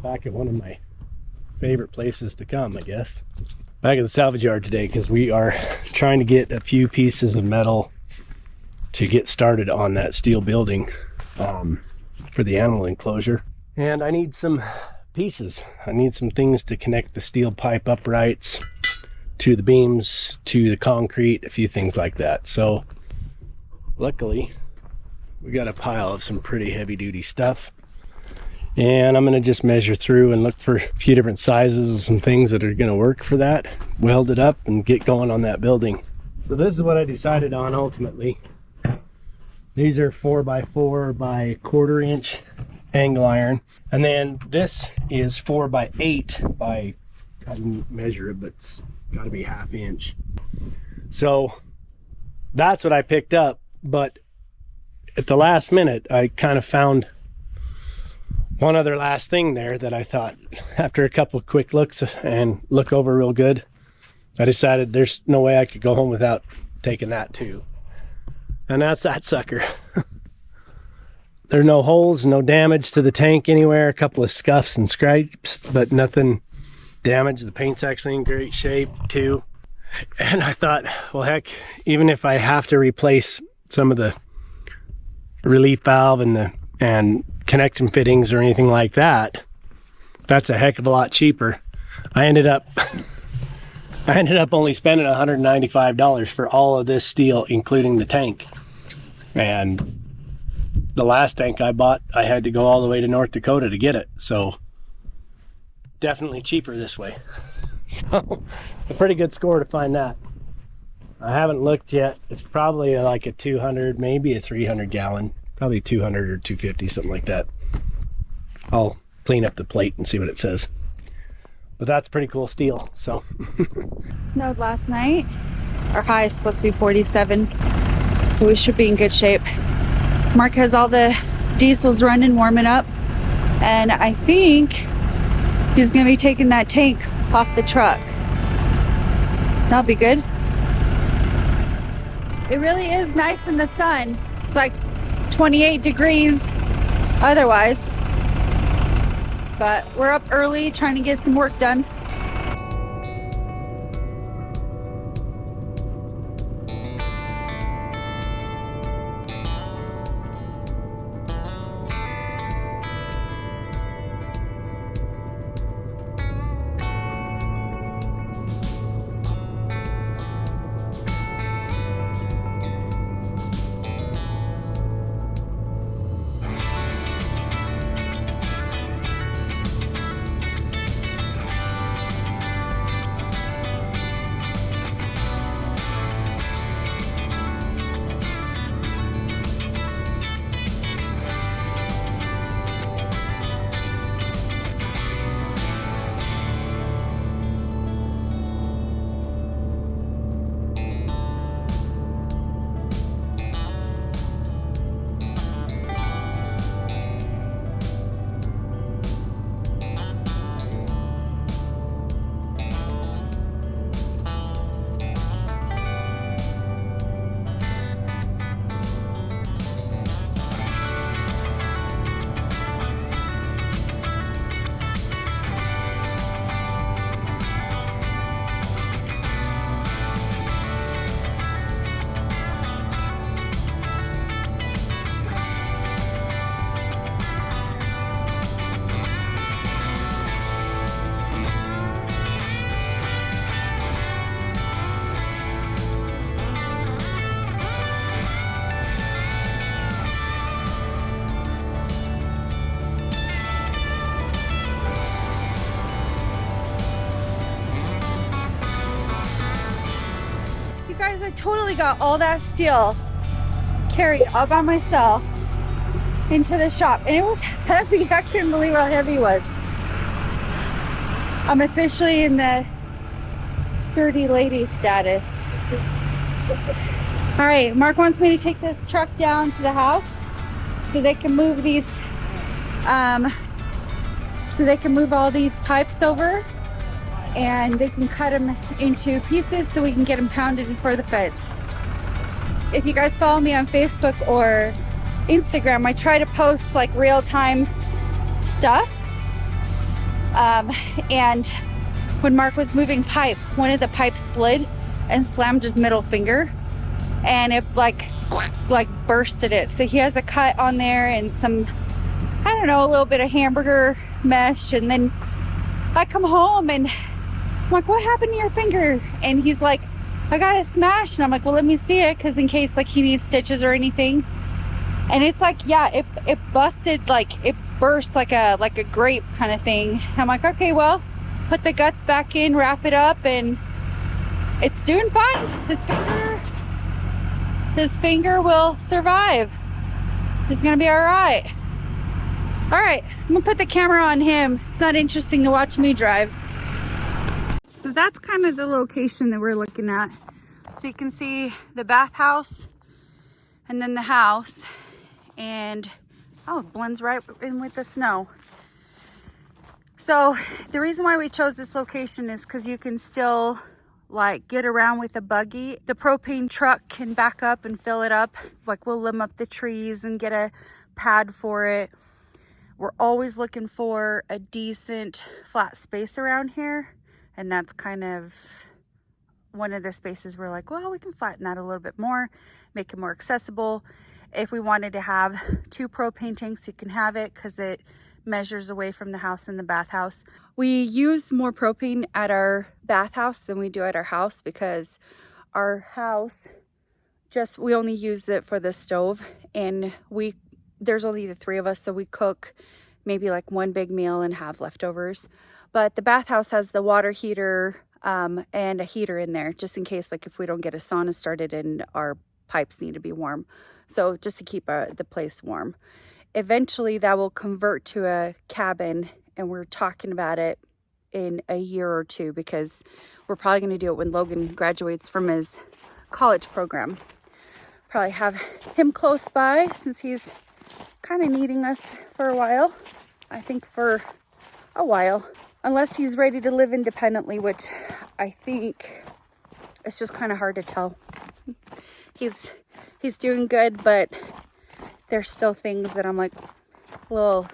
back at one of my favorite places to come, I guess. Back at the salvage yard today because we are trying to get a few pieces of metal to get started on that steel building for the animal enclosure. And I need some pieces. I need some things to connect the steel pipe uprights to the beams, to the concrete, a few things like that. So luckily we got a pile of some pretty heavy duty stuff. And I'm going to just measure through and look for a few different sizes of some things that are going to work for that, weld it up and get going on that building. So this is what I decided on ultimately. These are 4x4 by 1/4 inch angle iron. And then this is 4x8 by, I didn't measure it, but it's got to be 1/2 inch. So that's what I picked up. But at the last minute, I kind of found one other last thing there that I thought, after a couple of quick looks and look over real good, I decided there's no way I could go home without taking that too. And that's that sucker. There are no holes, no damage to the tank anywhere, a couple of scuffs and scrapes, but nothing damaged. The paint's actually in great shape too. And I thought, well heck, even if I have to replace some of the relief valve and connection fittings or anything like that, that's a heck of a lot cheaper. I ended up only spending $195 for all of this steel, including the tank. And the last tank I bought, I had to go all the way to North Dakota to get it. So definitely cheaper this way. So a pretty good score to find that. I haven't looked yet. It's probably like a 200, maybe a 300 gallon. Probably 200 or 250, something like that. I'll clean up the plate and see what it says. But that's pretty cool steel, so. Snowed last night. Our high is supposed to be 47, so we should be in good shape. Mark has all the diesels running, warming up, and I think he's gonna be taking that tank off the truck. That'll be good. It really is nice in the sun. It's like 28 degrees otherwise, but we're up early trying to get some work done. Guys, I totally got all that steel carried all by myself into the shop, and it was heavy. I couldn't believe how heavy it was. I'm officially in the sturdy lady status. All right, Mark wants me to take this truck down to the house so they can move these all these pipes over, and they can cut them into pieces so we can get them pounded for the fence. If you guys follow me on Facebook or Instagram, I try to post like real-time stuff, And when Mark was moving pipe, one of the pipes slid and slammed his middle finger, and it like bursted it. So he has a cut on there and some, I don't know, a little bit of hamburger mesh. And then I come home and I'm like, what happened to your finger? And he's like, I got it smashed. And I'm like, well, let me see it, because in case like he needs stitches or anything. And it's like, yeah, it busted, like it burst like a grape kind of thing. I'm like, okay, well, put the guts back in, wrap it up, and it's doing fine. His finger will survive. He's gonna be all right. All right, I'm gonna put the camera on him. It's not interesting to watch me drive. So that's kind of the location that we're looking at. So you can see the bathhouse and then the house, and oh, it blends right in with the snow. So the reason why we chose this location is because you can still like get around with a buggy. The propane truck can back up and fill it up. Like we'll limb up the trees and get a pad for it. We're always looking for a decent flat space around here. And that's kind of one of the spaces we're like, well, we can flatten that a little bit more, make it more accessible. If we wanted to have 2 propane tanks, you can have it because it measures away from the house and the bathhouse. We use more propane at our bathhouse than we do at our house, because our house we only use it for the stove, and there's only the 3 of us, so we cook maybe like 1 big meal and have leftovers. But the bathhouse has the water heater and a heater in there, just in case, like if we don't get a sauna started and our pipes need to be warm. So just to keep the place warm. Eventually that will convert to a cabin, and we're talking about it in a year or 2, because we're probably going to do it when Logan graduates from his college program. Probably have him close by, since he's kind of needing us for a while. I think for a while. Unless he's ready to live independently, which I think it's just kind of hard to tell. He's doing good, but there's still things that I'm like a little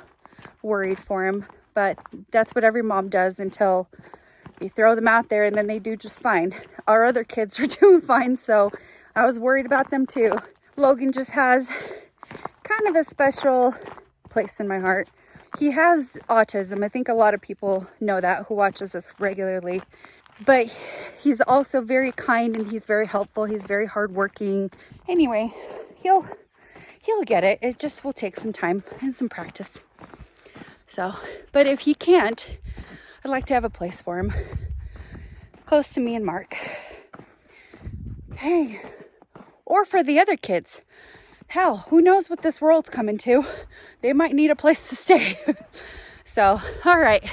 worried for him. But that's what every mom does until you throw them out there, and then they do just fine. Our other kids are doing fine, so I was worried about them too. Logan just has kind of a special place in my heart. He has autism. I think a lot of people know that who watches us regularly. But he's also very kind, and he's very helpful. He's very hardworking. Anyway, he'll get it. It just will take some time and some practice. So, but if he can't, I'd like to have a place for him close to me and Mark. Hey, or for the other kids. Hell, who knows what this world's coming to? They might need a place to stay. So, all right.